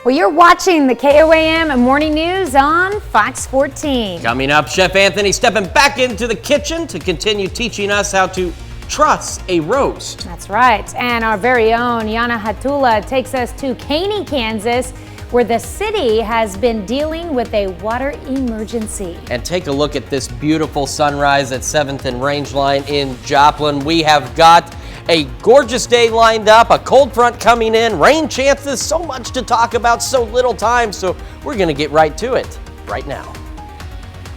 Well, you're watching the KOAM Morning News on Fox 14. Coming up, Chef Anthony stepping back into the kitchen to continue teaching us how to truss a roast. That's right. And our very own Yana Hatula takes us to Caney, Kansas, where the city has been dealing with a water emergency. And take a look at this beautiful sunrise at 7th and Range Line in Joplin. We have got a gorgeous day lined up, a cold front coming in, rain chances, so much to talk about, so little time, so we're going to get right to it right now.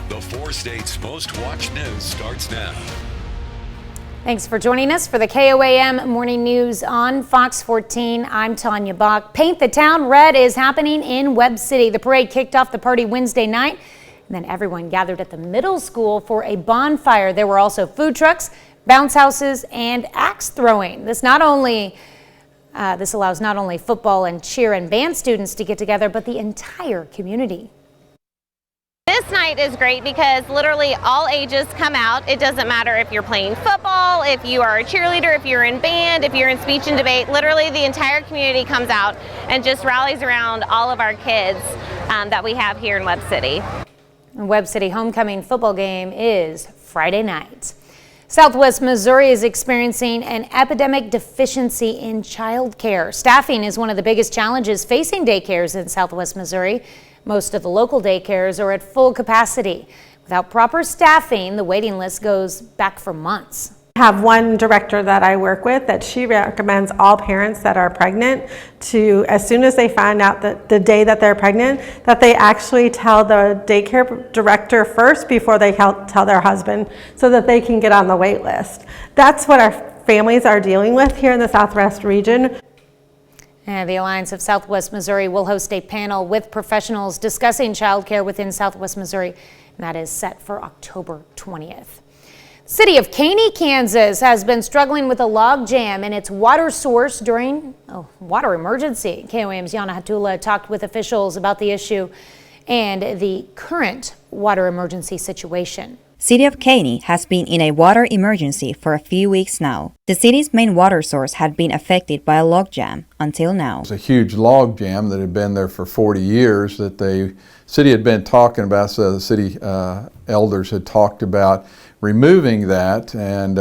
The 4 states' most watched news starts now. Thanks for joining us for the KOAM Morning News on Fox 14. I'm Tanya Bach. Paint the Town Red is happening in Webb City. The parade kicked off the party Wednesday night, and then everyone gathered at the middle school for a bonfire. There were also food trucks, bounce houses, and axe throwing. This allows not only football and cheer and band students to get together, but the entire community. This night is great because literally all ages come out. It doesn't matter if you're playing football, if you are a cheerleader, if you're in band, if you're in speech and debate. Literally the entire community comes out and just rallies around all of our kids that we have here in Webb City. The Webb City homecoming football game is Friday night. Southwest Missouri is experiencing an epidemic deficiency in child care. Staffing is one of the biggest challenges facing daycares in Southwest Missouri. Most of the local daycares are at full capacity. Without proper staffing, the waiting list goes back for months. I have one director that I work with that she recommends all parents that are pregnant to, as soon as they find out that the day that they're pregnant, that they actually tell the daycare director first before they tell their husband so that they can get on the wait list. That's what our families are dealing with here in the Southwest region. And the Alliance of Southwest Missouri will host a panel with professionals discussing child care within Southwest Missouri, and that is set for October 20th. City of Caney, Kansas has been struggling with a log jam in its water source during a water emergency. KOAM's Yana Hatula talked with officials about the issue and the current water emergency situation. City of Caney has been in a water emergency for a few weeks now. The city's main water source had been affected by a log jam until now. It's a huge log jam that had been there for 40 years that the city had been talking about, so the city elders had talked about removing that and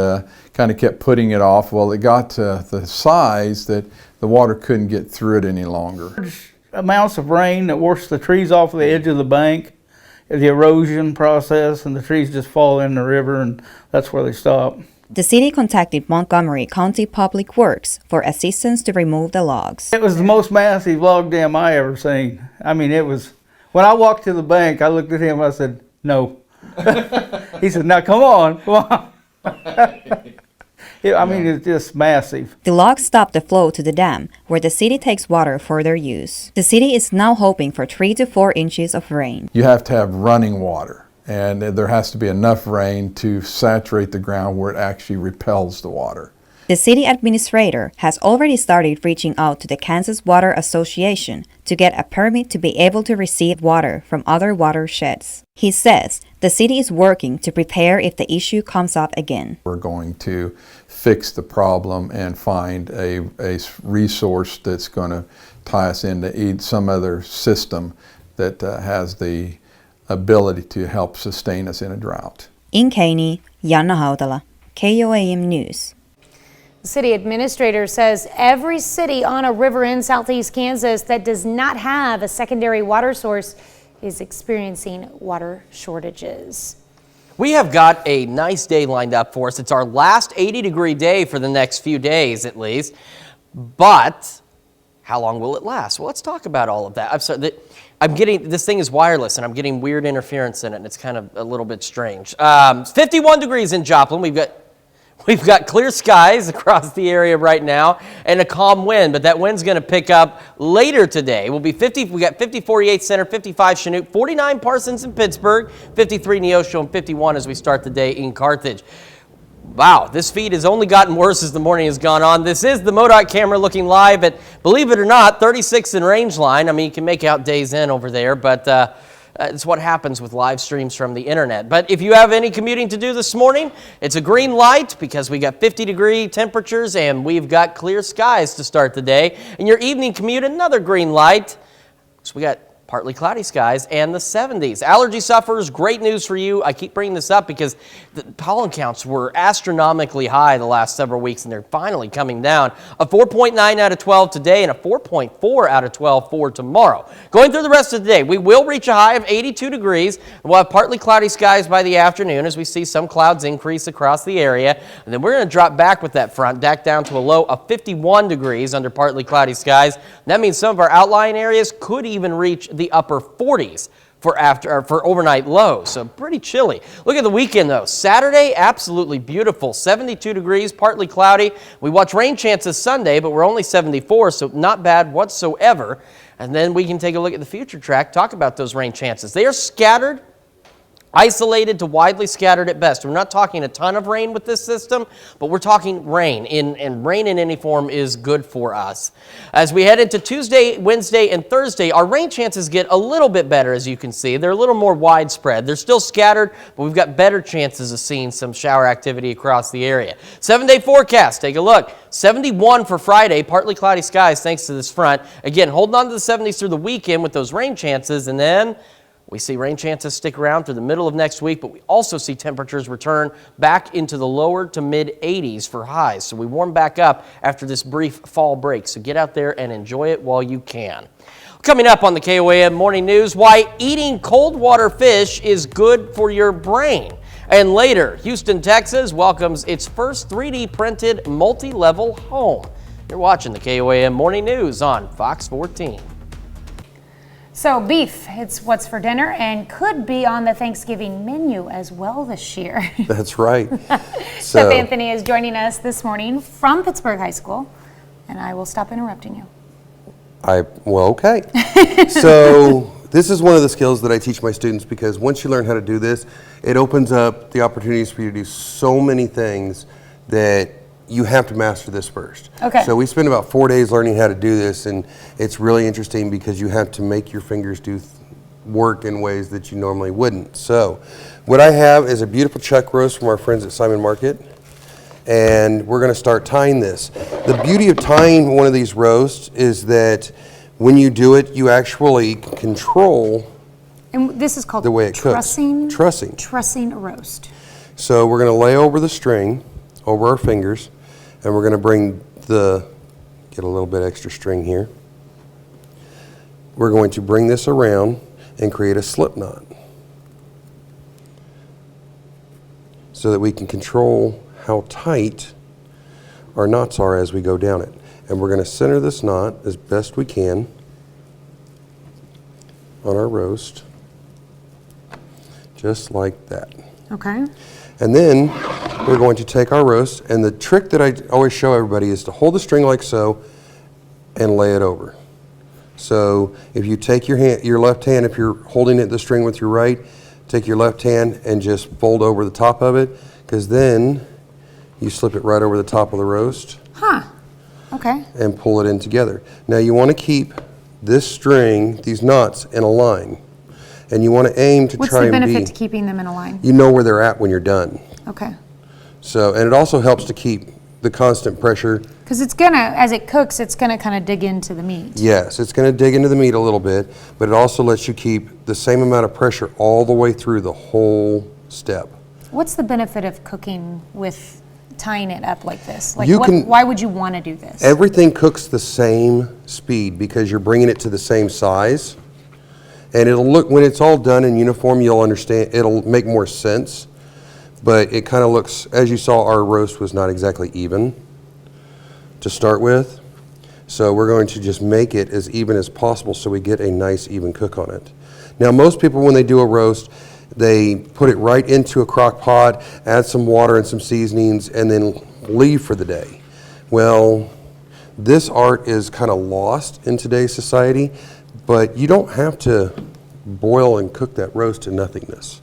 kind of kept putting it off. Well, it got to the size that the water couldn't get through it any longer. Large amounts of rain that washed the trees off the edge of the bank, the erosion process, and the trees just fall in the river, and that's where they stop. The city contacted Montgomery County Public Works for assistance to remove the logs. It was the most massive log jam I ever seen. I mean, it was, when I walked to the bank, I looked at him, I said, no. He said, now come on. I mean, it's just massive. The logs stopped the flow to the dam, where the city takes water for their use. The city is now hoping for 3 to 4 inches of rain. You have to have running water, and there has to be enough rain to saturate the ground where it actually repels the water. The city administrator has already started reaching out to the Kansas Water Association to get a permit to be able to receive water from other watersheds. He says the city is working to prepare if the issue comes up again. We're going to fix the problem and find a resource that's going to tie us into some other system that has the ability to help sustain us in a drought. In Caney, Yana Hatula, KOAM News. The city administrator says every city on a river in southeast Kansas that does not have a secondary water source is experiencing water shortages. We have got a nice day lined up for us. It's our last 80-degree day for the next few days at least. But how long will it last? Well, let's talk about all of that. I'm sorry, this thing is wireless and I'm getting weird interference in it, and it's kind of a little bit strange. 51 degrees in Joplin. We've got clear skies across the area right now and a calm wind, but that wind's going to pick up later today. We got 50 48 Center, 55 Chinook, 49 Parsons in Pittsburgh, 53 Neosho, and 51 as we start the day in Carthage. Wow, this feed has only gotten worse as the morning has gone on. This is the MoDOT camera looking live at, believe it or not, 36 in Range Line. I mean, you can make out Days Inn over there, but it's what happens with live streams from the internet. But if you have any commuting to do this morning, it's a green light because we got 50-degree temperatures and we've got clear skies to start the day. And your evening commute, another green light. So we got partly cloudy skies and the 70s. Allergy sufferers, great news for you. I keep bringing this up because the pollen counts were astronomically high the last several weeks, and they're finally coming down. A 4.9 out of 12 today and a 4.4 out of 12 for tomorrow. Going through the rest of the day, we will reach a high of 82 degrees. We'll have partly cloudy skies by the afternoon as we see some clouds increase across the area. And then we're going to drop back with that front, back down to a low of 51 degrees under partly cloudy skies. That means some of our outlying areas could even reach the upper 40s for overnight lows, so pretty chilly. Look at the weekend though. Saturday, absolutely beautiful, 72 degrees, partly cloudy. We watch rain chances Sunday, but we're only 74, so not bad whatsoever. And then we can take a look at the future track, talk about those rain chances. They are scattered, isolated to widely scattered at best. We're not talking a ton of rain with this system, but we're talking rain, and rain in any form is good for us. As we head into Tuesday, Wednesday, and Thursday, our rain chances get a little bit better, as you can see. They're a little more widespread. They're still scattered, but we've got better chances of seeing some shower activity across the area. 7-day forecast, take a look. 71 for Friday, partly cloudy skies thanks to this front. Again, holding on to the 70s through the weekend with those rain chances, and then we see rain chances stick around through the middle of next week, but we also see temperatures return back into the lower to mid 80s for highs. So we warm back up after this brief fall break. So get out there and enjoy it while you can. Coming up on the KOAM Morning News, why eating cold water fish is good for your brain. And later, Houston, Texas welcomes its first 3D printed multi-level home. You're watching the KOAM Morning News on Fox 14. So beef, it's what's for dinner and could be on the Thanksgiving menu as well this year. That's right. Chef Anthony is joining us this morning from Pittsburgh High School, and I will stop interrupting you. Okay. So this is one of the skills that I teach my students, because once you learn how to do this, it opens up the opportunities for you to do so many things that you have to master this first. Okay. So we spend about 4 days learning how to do this, and it's really interesting because you have to make your fingers do work in ways that you normally wouldn't. So what I have is a beautiful chuck roast from our friends at Simon Market, and we're going to start tying this. The beauty of tying one of these roasts is that when you do it, you actually control And this is called the way it trussing. cooks. Trussing. Trussing a roast. So we're going to lay over the string, over our fingers, and we're going to get a little bit extra string here. We're going to bring this around and create a slip knot so that we can control how tight our knots are as we go down it. And we're going to center this knot as best we can on our roast, just like that. Okay. And then we're going to take our roast, and the trick that I always show everybody is to hold the string like so and lay it over. So if you take your left hand, if you're holding the string with your right, take your left hand and just fold over the top of it, because then you slip it right over the top of the roast. Huh. Okay. And pull it in together. Now you want to keep this string, these knots, in a line. And you want to aim to What's try the and benefit to keeping them in a line? you know where they're at when you're done. Okay. So, and it also helps to keep the constant pressure. Because it's gonna, as it cooks, it's gonna kind of dig into the meat. Yes, it's going to dig into the meat a little bit, but it also lets you keep the same amount of pressure all the way through the whole step. What's the benefit of cooking with tying it up like this? Like, You can- why would you want to do this? Everything cooks the same speed because you're bringing it to the same size. And it'll look, when it's all done in uniform, you'll understand, it'll make more sense. But it kind of looks, as you saw, our roast was not exactly even to start with. So we're going to just make it as even as possible so we get a nice even cook on it. Now most people, when they do a roast, they put it right into a crock pot, add some water and some seasonings, and then leave for the day. Well, this art is kind of lost in today's society, but you don't have to boil and cook that roast to nothingness.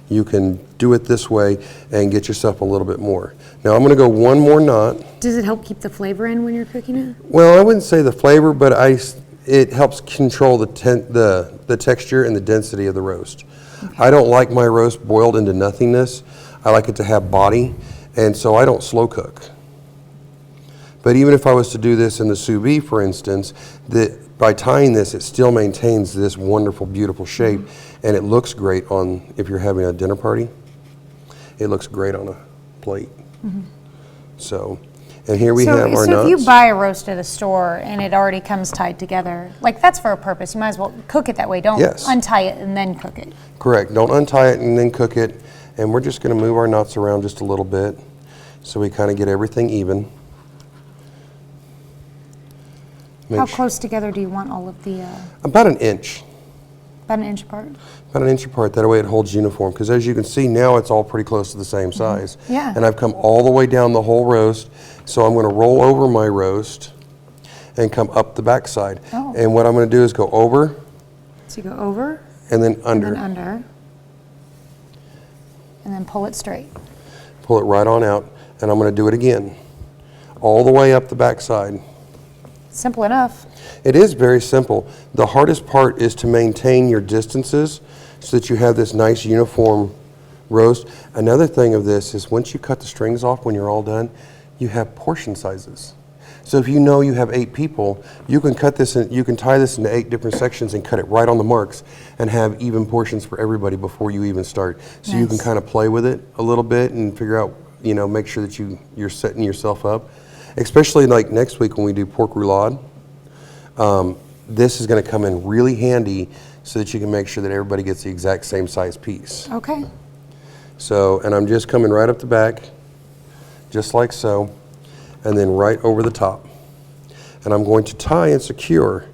You can do it this way and get yourself a little bit more. Now I'm going to go one more knot. Does it help keep the flavor in when you're cooking it? Well, I wouldn't say the flavor, but it helps control the texture and the density of the roast. Okay. I don't like my roast boiled into nothingness. I like it to have body, and so I don't slow cook. But even if I was to do this in the sous vide, for instance, by tying this, it still maintains this wonderful, beautiful shape, and it looks great on, if you're having a dinner party, it looks great on a plate. So, and here we have our nuts. So if you buy a roast at a store and it already comes tied together, like that's for a purpose, you might as well cook it that way. Don't untie it and then cook it. Correct. Don't untie it and then cook it. And we're just going to move our nuts around just a little bit so we kind of get everything even. How close together do you want all of the... About an inch. About an inch apart? About an inch apart. That way it holds uniform. Because as you can see, now it's all pretty close to the same size. Yeah. And I've come all the way down the whole roast. So I'm going to roll over my roast and come up the back side. Oh. And what I'm going to do is go over. So you go over. And then under. And then under. And then pull it straight. Pull it right on out. And I'm going to do it again. All the way up the back side. Simple enough. It is very simple. The hardest part is to maintain your distances so that you have this nice uniform roast. Another thing of this is once you cut the strings off when you're all done, you have portion sizes. So if you know you have 8 people, you can cut this and you can tie this into 8 different sections and cut it right on the marks and have even portions for everybody before you even start. So you can kind of play with it a little bit and figure out, you know, make sure that you're setting yourself up. Especially like next week when we do pork roulade, this is going to come in really handy so that you can make sure that everybody gets the exact same size piece. Okay. So, and I'm just coming right up the back, just like so, and then right over the top. And I'm going to tie and secure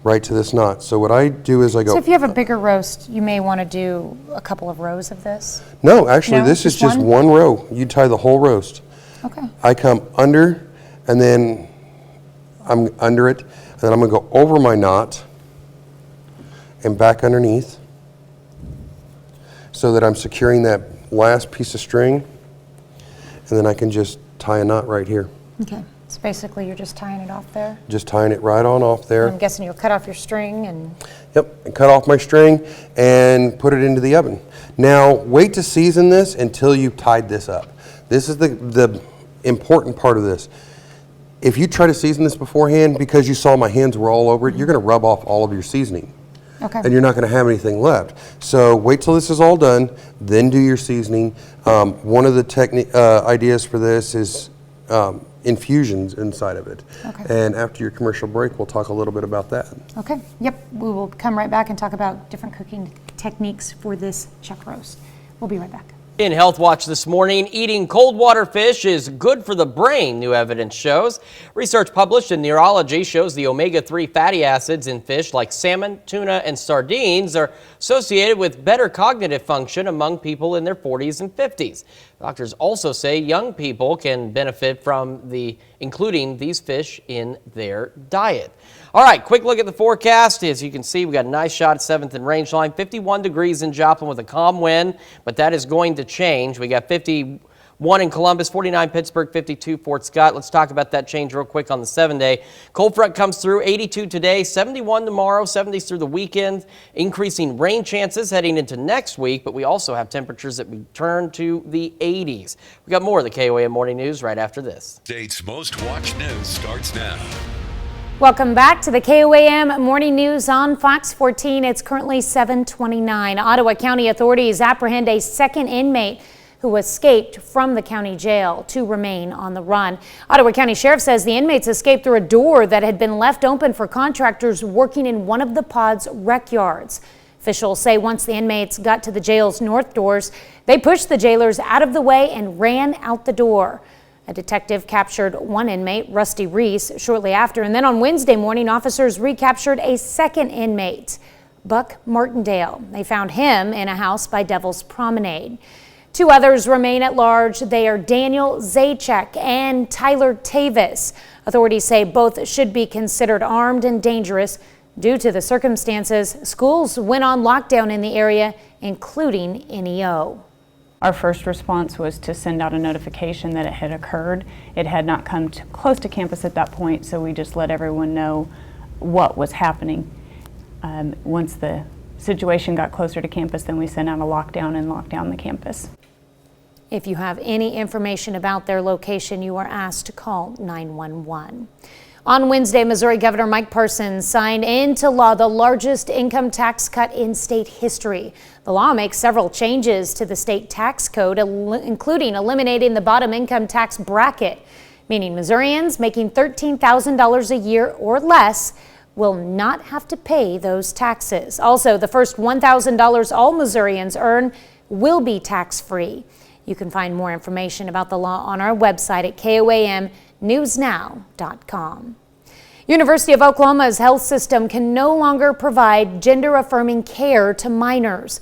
right to this knot. So what I do is I go... So if you have a bigger roast, you may want to do a couple of rows of this? No, actually this is just one row. You tie the whole roast. Okay. I come under, and then I'm under it, and then I'm going to go over my knot and back underneath so that I'm securing that last piece of string, and then I can just tie a knot right here. Okay. So basically you're just tying it off there? Just tying it right on off there. I'm guessing you'll cut off your string and... Yep, and cut off my string and put it into the oven. Now, wait to season this until you've tied this up. This is the important part of this. If you try to season this beforehand, because you saw my hands were all over it, you're going to rub off all of your seasoning. Okay. And you're not going to have anything left. So wait till this is all done, then do your seasoning. One of the ideas for this is infusions inside of it. Okay. And after your commercial break, we'll talk a little bit about that. Okay. Yep. We will come right back and talk about different cooking techniques for this chuck roast. We'll be right back. In Health Watch this morning, eating cold water fish is good for the brain, new evidence shows. Research published in Neurology shows the omega-3 fatty acids in fish like salmon, tuna, and sardines are associated with better cognitive function among people in their 40s and 50s. Doctors also say young people can benefit from including these fish in their diet. All right, quick look at the forecast. As you can see, we got a nice shot at 7th and Rangeline. 51 degrees in Joplin with a calm wind, but that is going to change. We got 51 in Columbus, 49 Pittsburgh, 52 Fort Scott. Let's talk about that change real quick on the 7-day. Cold front comes through, 82 today, 71 tomorrow, 70s through the weekend. Increasing rain chances heading into next week, but we also have temperatures that return to the 80s. We got more of the KOAM Morning News right after this. State's most watched news starts now. Welcome back to the KOAM Morning News on Fox 14. It's currently 7:29. Ottawa County authorities apprehend a second inmate who escaped from the county jail to remain on the run. Ottawa County Sheriff says the inmates escaped through a door that had been left open for contractors working in one of the pod's rec yards. Officials say once the inmates got to the jail's north doors, they pushed the jailers out of the way and ran out the door. A detective captured one inmate, Rusty Reese, shortly after, and then on Wednesday morning, officers recaptured a second inmate, Buck Martindale. They found him in a house by Devil's Promenade. 2 others remain at large. They are Daniel Zajac and Tyler Tavis. Authorities say both should be considered armed and dangerous. Due to the circumstances, schools went on lockdown in the area, including NEO. Our first response was to send out a notification that it had occurred. It had not come close to campus at that point, so we just let everyone know what was happening. Once the situation got closer to campus, then we sent out a lockdown and locked down the campus. If you have any information about their location, you are asked to call 911. On Wednesday, Missouri Governor Mike Parsons signed into law the largest income tax cut in state history. The law makes several changes to the state tax code, including eliminating the bottom income tax bracket, meaning Missourians making $13,000 a year or less will not have to pay those taxes. Also, the first $1,000 all Missourians earn will be tax-free. You can find more information about the law on our website at KOAMnewsnow.com. University of Oklahoma's health system can no longer provide gender-affirming care to minors.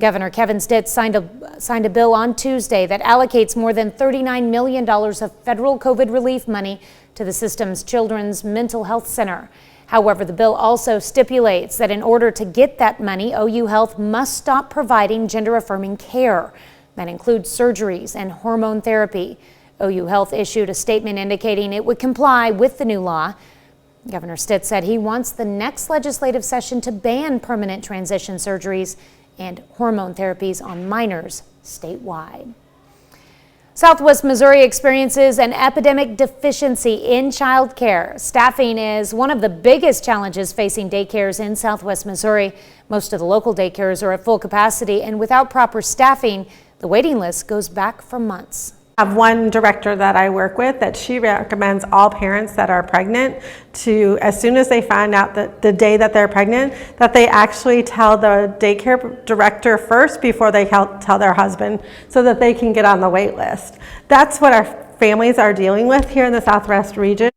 Governor Kevin Stitt signed a bill on Tuesday that allocates more than $39 million of federal COVID relief money to the system's Children's Mental Health Center. However, the bill also stipulates that in order to get that money, OU Health must stop providing gender-affirming care. That includes surgeries and hormone therapy. OU Health issued a statement indicating it would comply with the new law. Governor Stitt said he wants the next legislative session to ban permanent transition surgeries and hormone therapies on minors statewide. Southwest Missouri experiences an epidemic deficiency in child care. Staffing is one of the biggest challenges facing daycares in Southwest Missouri. Most of the local daycares are at full capacity, and without proper staffing, the waiting list goes back for months. I have one director that I work with that she recommends all parents that are pregnant to, as soon as they find out that the day that they're pregnant, that they actually tell the daycare director first before they tell their husband, so that they can get on the wait list. That's what our families are dealing with here in the Southwest region.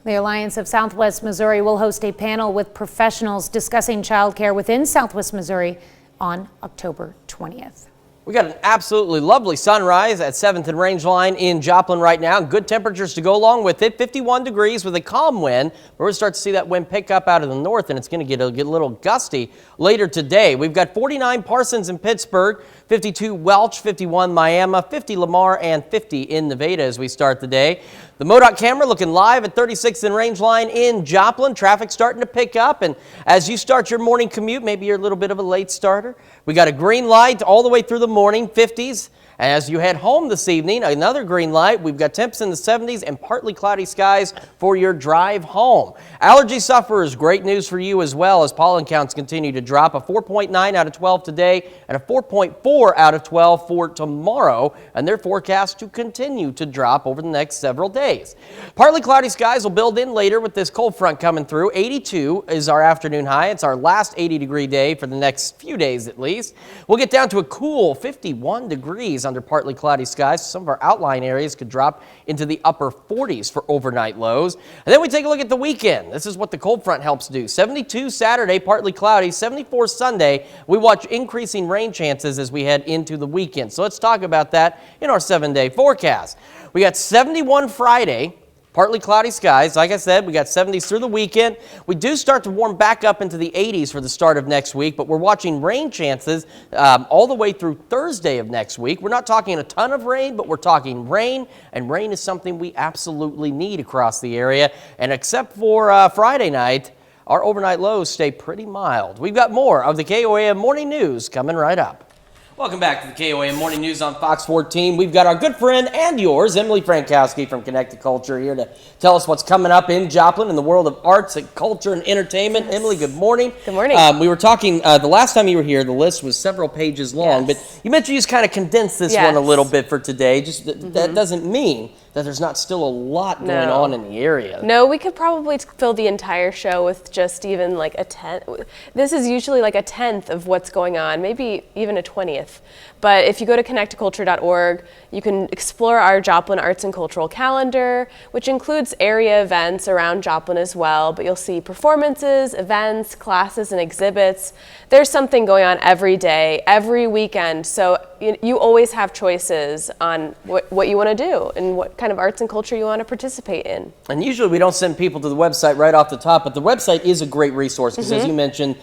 The Alliance of Southwest Missouri will host a panel with professionals discussing child care within Southwest Missouri on October 20th. We got an absolutely lovely sunrise at 7th and Rangeline in Joplin right now. Good temperatures to go along with it. 51 degrees with a calm wind. We're going to start to see that wind pick up out of the north, and it's going to get a little gusty later today. We've got 49 Parsons in Pittsburgh, 52 Welch, 51 Miami, 50 Lamar, and 50 in Nevada as we start the day. The MoDOT camera looking live at 36th and Rangeline in Joplin. Traffic starting to pick up, and as you start your morning commute, maybe you're a little bit of a late starter. We got a green light all the way through the morning, 50s. As you head home this evening, another green light. We've got temps in the 70s and partly cloudy skies for your drive home. Allergy sufferers, great news for you as well as pollen counts continue to drop. A 4.9 out of 12 today and a 4.4 out of 12 for tomorrow, and they're forecast to continue to drop over the next several days. Partly cloudy skies will build in later with this cold front coming through. 82 is our afternoon high. It's our last 80-degree day for the next few days at least. We'll get down to a cool 51 degrees under partly cloudy skies. Some of our outlying areas could drop into the upper 40s for overnight lows. And then we take a look at the weekend. This is what the cold front helps do. 72 Saturday, partly cloudy. 74 Sunday. We watch increasing rain chances as we head into the weekend. So let's talk about that in our 7-day forecast. We got 71 Friday. Partly cloudy skies. Like I said, we got 70s through the weekend. We do start to warm back up into the 80s for the start of next week, but we're watching rain chances all the way through Thursday of next week. We're not talking a ton of rain, but we're talking rain, and rain is something we absolutely need across the area. And except for Friday night, our overnight lows stay pretty mild. We've got more of the KOAM Morning News coming right up. Welcome back to the KOAM Morning News on Fox 14. We've got our good friend and yours, Emily Frankowski from Connected Culture, here to tell us what's coming up in Joplin in the world of arts and culture and entertainment. Yes. Emily, good morning. Good morning. We were talking, the last time you were here, the list was several pages long, yes. But you mentioned you just kind of condensed this yes. one a little bit for today. Just that doesn't mean that there's not still a lot going on in the area. No, we could probably fill the entire show with just even like a 10th. This is usually like a 10th of what's going on, maybe even a 20th. But if you go to connectedculture.org, you can explore our Joplin Arts and Cultural Calendar, which includes area events around Joplin as well. But you'll see performances, events, classes, and exhibits. There's something going on every day, every weekend. So you always have choices on what you want to do and what kind of arts and culture you want to participate in. And usually we don't send people to the website right off the top, but the website is a great resource because, as you mentioned,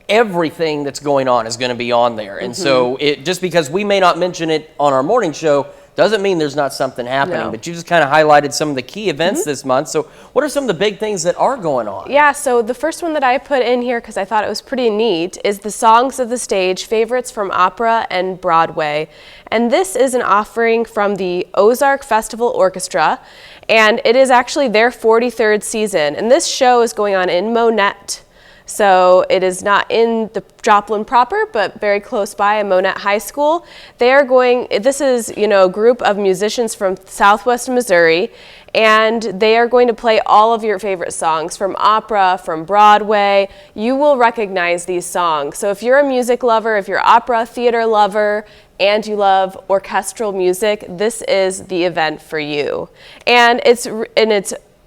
everything that's going on is going to be on there. And so just because we may not mention it on our morning show doesn't mean there's not something happening, No. but you just kind of highlighted some of the key events this month. So what are some of the big things that are going on? Yeah, so the first one that I put in here because I thought it was pretty neat is the Songs of the Stage, Favorites from Opera and Broadway. And this is an offering from the Ozark Festival Orchestra, and it is actually their 43rd season. And this show is going on in Monette. So it is not in the Joplin proper, but very close by in Monette High School. They are going, this is, a group of musicians from Southwest Missouri, and they are going to play all of your favorite songs from opera, from Broadway. You will recognize these songs. So if you're a music lover, if you're opera, theater lover, and you love orchestral music, this is the event for you. And it's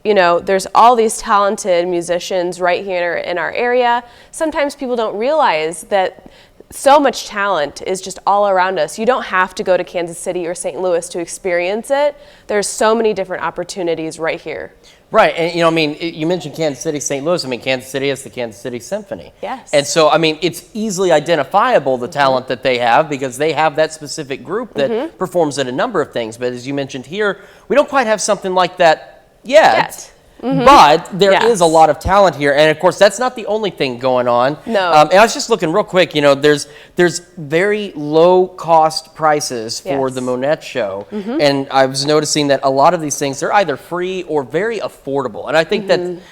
there's all these talented musicians right here in our area. Sometimes people don't realize that so much talent is just all around us. You don't have to go to Kansas City or St. Louis to experience it. There's so many different opportunities right here. Right, and you mentioned Kansas City, St. Louis. Kansas City is the Kansas City Symphony. Yes. And so, it's easily identifiable, the talent that they have, because they have that specific group that performs at a number of things. But as you mentioned here, we don't quite have something like that yet. But there is a lot of talent here, and of course that's not the only thing going on. No. And I was just looking real quick. There's very low cost prices for the Monette show, and I was noticing that a lot of these things they're either free or very affordable. And I think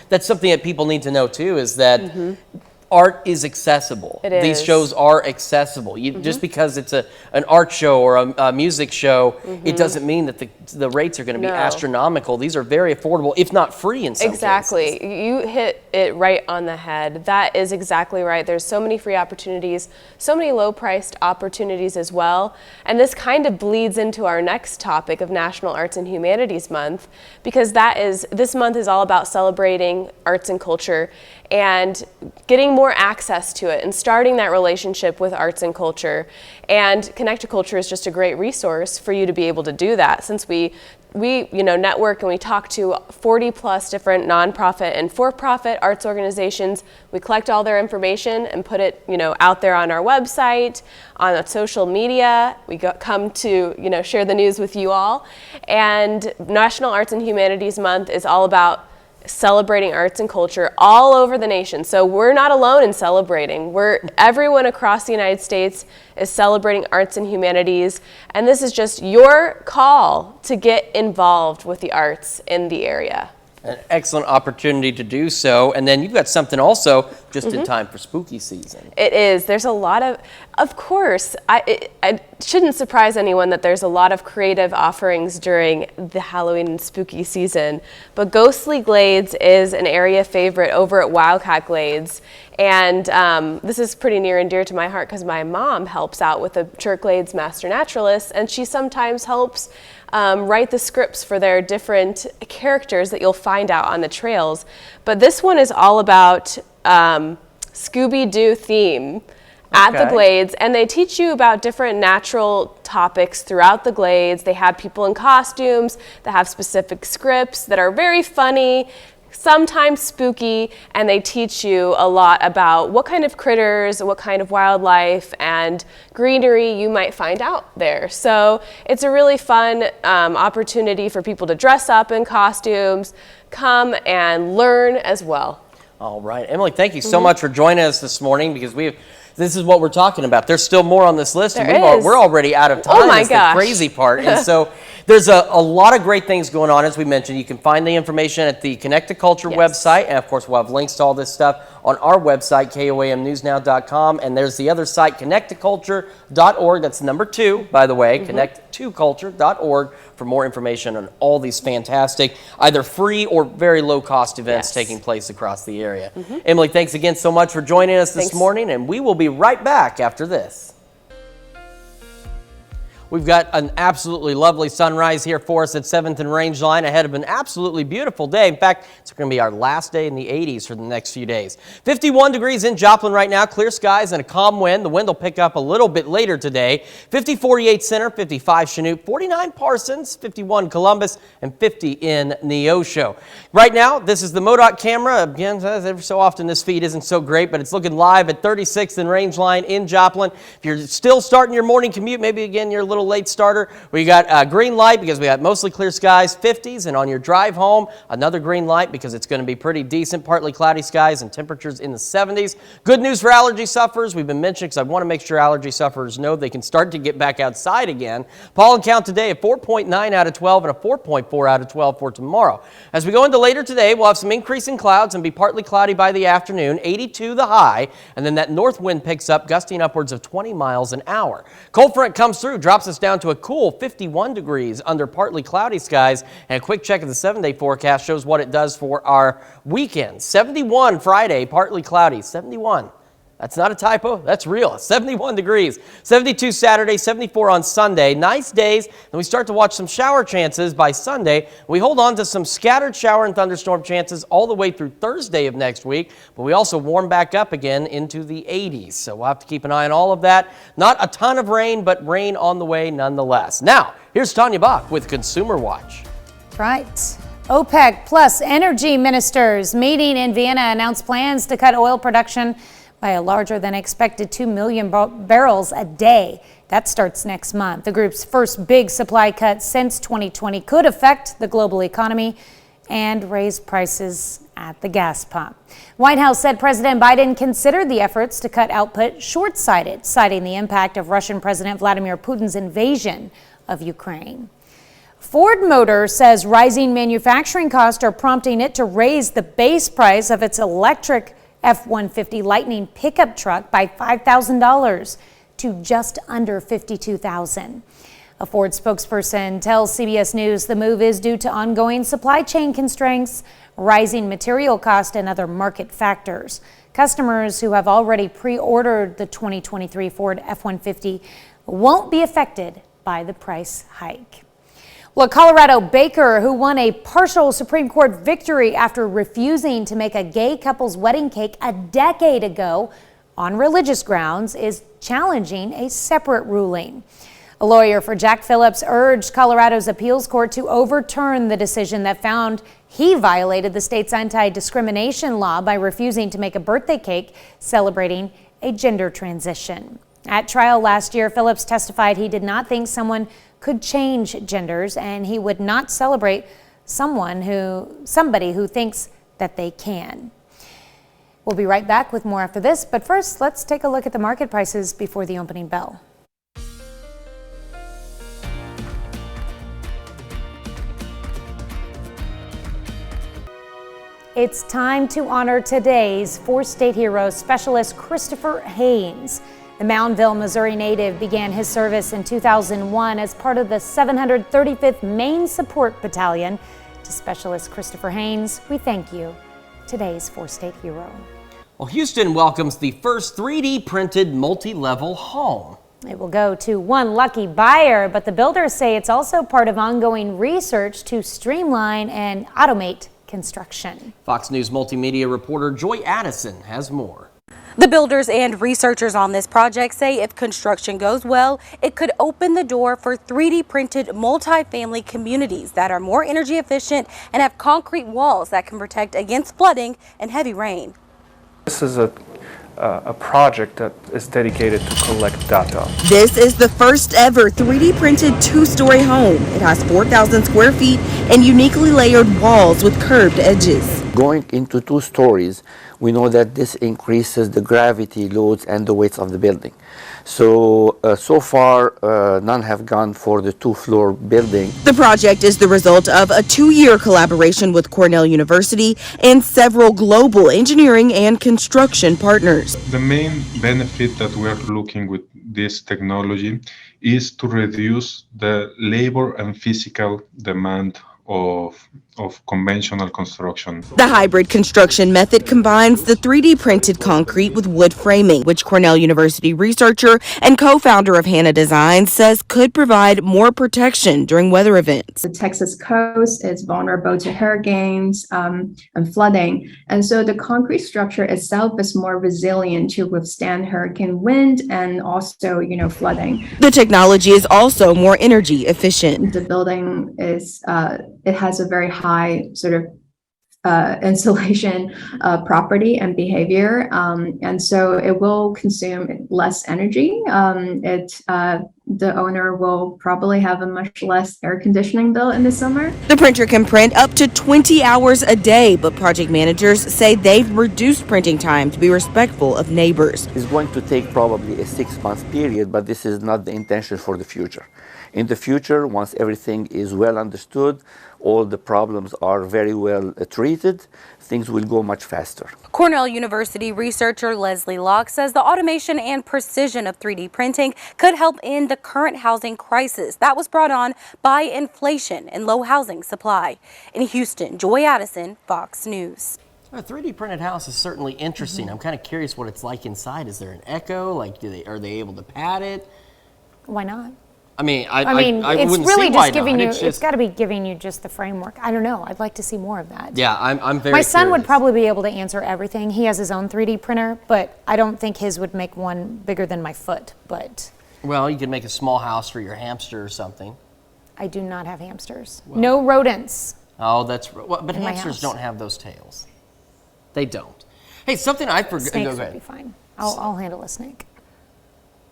that's something that people need to know too, is that art is accessible. It is. These shows are accessible. Just because it's an art show or a music show, it doesn't mean that the rates are going to be astronomical. These are very affordable, if not free in some Exactly. cases. You hit it right on the head. That is exactly right. There's so many free opportunities, so many low-priced opportunities as well. And this kind of bleeds into our next topic of National Arts and Humanities Month, because this month is all about celebrating arts and culture and getting more access to it and starting that relationship with arts and culture. And Connect to Culture is just a great resource for you to be able to do that, since we network and we talk to 40 plus different nonprofit and for-profit arts organizations. We collect all their information and put it out there on our website, on social media. We come to share the news with you all. And National Arts and Humanities Month is all about celebrating arts and culture all over the nation. So we're not alone in celebrating. Everyone across the United States is celebrating arts and humanities, and this is just your call to get involved with the arts in the area. An excellent opportunity to do so. And then you've got something also just in time for spooky season. It is. There's a lot of course, it shouldn't surprise anyone that there's a lot of creative offerings during the Halloween and spooky season. But Ghostly Glades is an area favorite over at Wildcat Glades. And this is pretty near and dear to my heart because my mom helps out with the Church Glades Master Naturalists, and she sometimes helps write the scripts for their different characters that you'll find out on the trails. But this one is all about Scooby-Doo theme at the Glades, and they teach you about different natural topics throughout the Glades. They have people in costumes that have specific scripts that are very funny, sometimes spooky, and they teach you a lot about what kind of critters, what kind of wildlife and greenery you might find out there. So it's a really fun opportunity for people to dress up in costumes, come and learn as well. All right, Emily, thank you so much for joining us this morning, because this is what we're talking about. There's still more on this list, and we're already out of time. Oh my That's gosh. the crazy part. And so there's a lot of great things going on, as we mentioned. You can find the information at the Connect to Culture website, and of course we'll have links to all this stuff on our website, KOAMnewsnow.com, and there's the other site, connecttoculture.org. That's number 2, by the way, connecttoculture.org for more information on all these fantastic, either free or very low-cost events taking place across the area. Emily, thanks again so much for joining us this morning, and we will be right back after this. We've got an absolutely lovely sunrise here for us at 7th and Rangeline ahead of an absolutely beautiful day. In fact, it's going to be our last day in the 80s for the next few days. 51 degrees in Joplin right now, clear skies and a calm wind. The wind will pick up a little bit later today. 50-48 Center, 55 Chanute, 49 Parsons, 51 Columbus, and 50 in Neosho. Right now, this is the MoDOT camera. Again, every so often this feed isn't so great, but it's looking live at 36th and Rangeline in Joplin. If you're still starting your morning commute, maybe again you're a little little late starter. We got a green light because we got mostly clear skies, 50s, and on your drive home, another green light because it's going to be pretty decent, partly cloudy skies and temperatures in the 70s. Good news for allergy sufferers. We've been mentioning because I want to make sure allergy sufferers know they can start to get back outside again. Pollen count today at 4.9 out of 12 and a 4.4 out of 12 for tomorrow. As we go into later today, we'll have some increasing clouds and be partly cloudy by the afternoon, 82 the high, and then that north wind picks up, gusting upwards of 20 miles an hour. Cold front comes through, drops us down to a cool 51 degrees under partly cloudy skies, and a quick check of the 7-day forecast shows what it does for our weekend. 71 Friday, partly cloudy, 71. That's not a typo, that's real. 71 degrees. 72 Saturday, 74 on Sunday. Nice days, and we start to watch some shower chances by Sunday. We hold on to some scattered shower and thunderstorm chances all the way through Thursday of next week, but we also warm back up again into the 80s. So we'll have to keep an eye on all of that. Not a ton of rain, but rain on the way nonetheless. Now, here's Tanya Bach with Consumer Watch. That's right. OPEC plus energy ministers meeting in Vienna announced plans to cut oil production by a larger than expected 2 million barrels a day. That starts next month. The group's first big supply cut since 2020 could affect the global economy and raise prices at the gas pump. White House said President Biden considered the efforts to cut output short-sighted, citing the impact of Russian President Vladimir Putin's invasion of Ukraine. Ford Motor says rising manufacturing costs are prompting it to raise the base price of its electric F-150 Lightning pickup truck by $5,000 to just under $52,000. A Ford spokesperson tells CBS News the move is due to ongoing supply chain constraints, rising material cost, and other market factors. Customers who have already pre-ordered the 2023 Ford F-150 won't be affected by the price hike. Well, a Colorado baker who won a partial Supreme Court victory after refusing to make a gay couple's wedding cake a decade ago on religious grounds is challenging a separate ruling. A lawyer for Jack Phillips urged Colorado's appeals court to overturn the decision that found he violated the state's anti-discrimination law by refusing to make a birthday cake celebrating a gender transition. At trial last year, Phillips testified he did not think someone could change genders, and he would not celebrate somebody who thinks that they can. We'll be right back with more after this, but first, let's take a look at the market prices before the opening bell. It's time to honor today's four-state hero, Specialist Christopher Haynes. The Moundville, Missouri native began his service in 2001 as part of the 735th Maine Support Battalion. To Specialist Christopher Haynes, we thank you, today's four-state hero. Well, Houston welcomes the first 3D printed multi-level home. It will go to one lucky buyer, but the builders say it's also part of ongoing research to streamline and automate construction. Fox News multimedia reporter Joy Addison has more. The builders and researchers on this project say if construction goes well, it could open the door for 3D printed multi-family communities that are more energy efficient and have concrete walls that can protect against flooding and heavy rain. This is a project that is dedicated to collect data. This is the first ever 3D printed two-story home. It has 4,000 square feet and uniquely layered walls with curved edges. Going into 2 stories, we know that this increases the gravity loads and the weights of the building. So far, none have gone for the 2-floor building. The project is the result of a 2-year collaboration with Cornell University and several global engineering and construction partners. The main benefit that we are looking with this technology is to reduce the labor and physical demand of conventional construction. The hybrid construction method combines the 3D printed concrete with wood framing, which Cornell University researcher and co-founder of Hanna Design says could provide more protection during weather events. The Texas coast is vulnerable to hurricanes and flooding, and so the concrete structure itself is more resilient to withstand hurricane wind and also, flooding. The technology is also more energy efficient. The building is it has a very high sort of insulation property and behavior. And so it will consume less energy. The owner will probably have a much less air conditioning bill in the summer. The printer can print up to 20 hours a day, but project managers say they've reduced printing time to be respectful of neighbors. It's going to take probably a 6-month period, but this is not the intention for the future. In the future, once everything is well understood, all the problems are very well treated, things will go much faster. Cornell University researcher Leslie Locke says the automation and precision of 3D printing could help end the current housing crisis that was brought on by inflation and low housing supply. In Houston, Joy Addison, Fox News. A 3D printed house is certainly interesting. I'm kind of curious what it's like inside. Is there an echo? Like, are they able to pad it? Why not? I mean, I it's wouldn't really see why just giving not. you, It's it's got to be giving you just the framework. I don't know. I'd like to see more of that. Yeah, I'm very My son curious. would probably be able to answer everything. He has his own 3D printer, but I don't think his would make one bigger than my foot. But Well, you could make a small house for your hamster or something. I do not have hamsters. No rodents. Oh, that's well, but In my hamsters house. don't have those tails. They don't. Hey, something I forgot. Snakes would be fine. I'll handle a snake.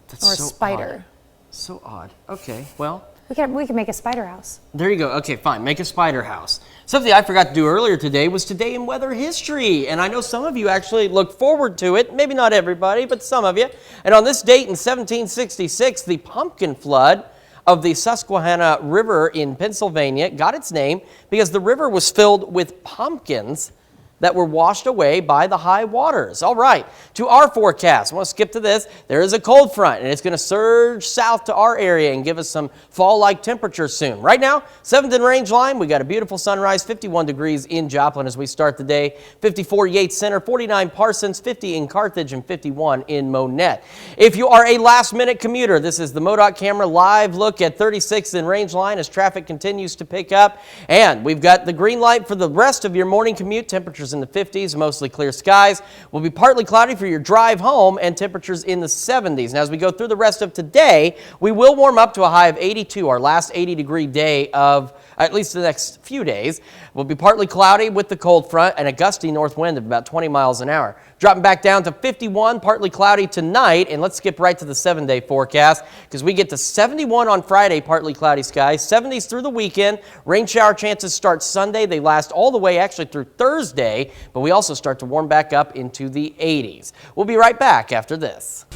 That's Or a so spider. odd. So odd. Okay, well. We can make a spider house. There you go. Okay, fine. Make a spider house. Something I forgot to do earlier today was Today in Weather History. And I know some of you actually look forward to it. Maybe not everybody, but some of you. And on this date in 1766, the pumpkin flood of the Susquehanna River in Pennsylvania got its name because the river was filled with pumpkins that were washed away by the high waters. All right, to our forecast. I want to skip to this. There is a cold front, and it's going to surge south to our area and give us some fall-like temperatures soon. Right now, 7th and Range line, we got a beautiful sunrise, 51 degrees in Joplin as we start the day, 54 Yates Center, 49 Parsons, 50 in Carthage, and 51 in Monette. If you are a last-minute commuter, this is the MoDOT camera live look at 36th and Range line as traffic continues to pick up. And we've got the green light for the rest of your morning commute. Temperatures in the 50s, mostly clear skies. Will be partly cloudy for your drive home and temperatures in the 70s. Now, as we go through the rest of today, we will warm up to a high of 82, our last 80-degree day of at least the next few days. Will be partly cloudy with the cold front and a gusty north wind of about 20 miles an hour. Dropping back down to 51, partly cloudy tonight. And let's skip right to the 7-day forecast because we get to 71 on Friday, partly cloudy skies, 70s through the weekend. Rain shower chances start Sunday. They last all the way actually through Thursday, but we also start to warm back up into the 80s. We'll be right back after this.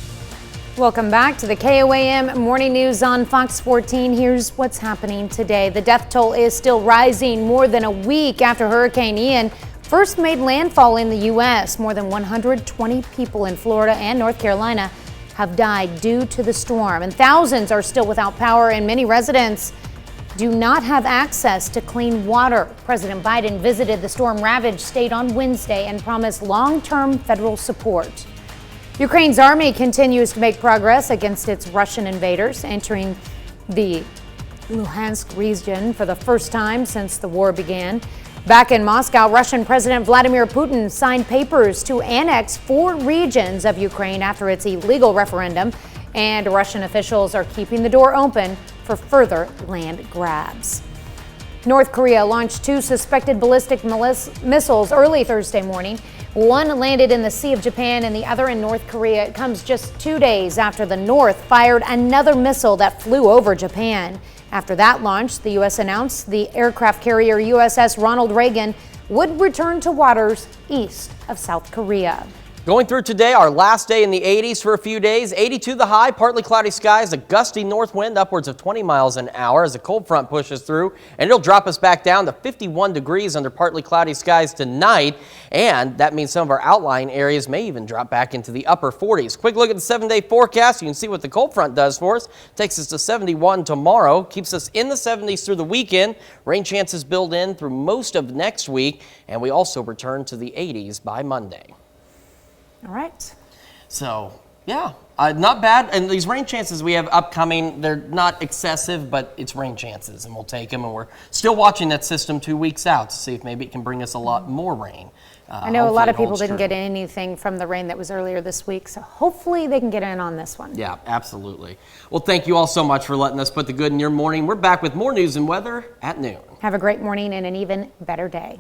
Welcome back to the KOAM Morning News on Fox 14. Here's what's happening today. The death toll is still rising more than a week after Hurricane Ian first made landfall in the U.S. More than 120 people in Florida and North Carolina have died due to the storm, and thousands are still without power, and many residents do not have access to clean water. President Biden visited the storm-ravaged state on Wednesday and promised long-term federal support. Ukraine's army continues to make progress against its Russian invaders, entering the Luhansk region for the first time since the war began. Back in Moscow, Russian President Vladimir Putin signed papers to annex 4 regions of Ukraine after its illegal referendum, and Russian officials are keeping the door open for further land grabs. North Korea launched 2 suspected ballistic missiles early Thursday morning. One landed in the Sea of Japan and the other in North Korea. It comes just 2 days after the North fired another missile that flew over Japan. After that launch, the U.S. announced the aircraft carrier USS Ronald Reagan would return to waters east of South Korea. Going through today, our last day in the 80s for a few days. 82 the high, partly cloudy skies, a gusty north wind upwards of 20 miles an hour as a cold front pushes through, and it'll drop us back down to 51 degrees under partly cloudy skies tonight, and that means some of our outlying areas may even drop back into the upper 40s. Quick look at the 7-day forecast. You can see what the cold front does for us. Takes us to 71 tomorrow, keeps us in the 70s through the weekend. Rain chances build in through most of next week, and we also return to the 80s by Monday. All right. So, yeah, not bad. And these rain chances we have upcoming, they're not excessive, but it's rain chances, and we'll take them. And we're still watching that system 2 weeks out to see if maybe it can bring us a lot more rain. I know a lot of people didn't get anything from the rain that was earlier this week, so hopefully they can get in on this one. Yeah, absolutely. Well, thank you all so much for letting us put the good in your morning. We're back with more news and weather at noon. Have a great morning and an even better day.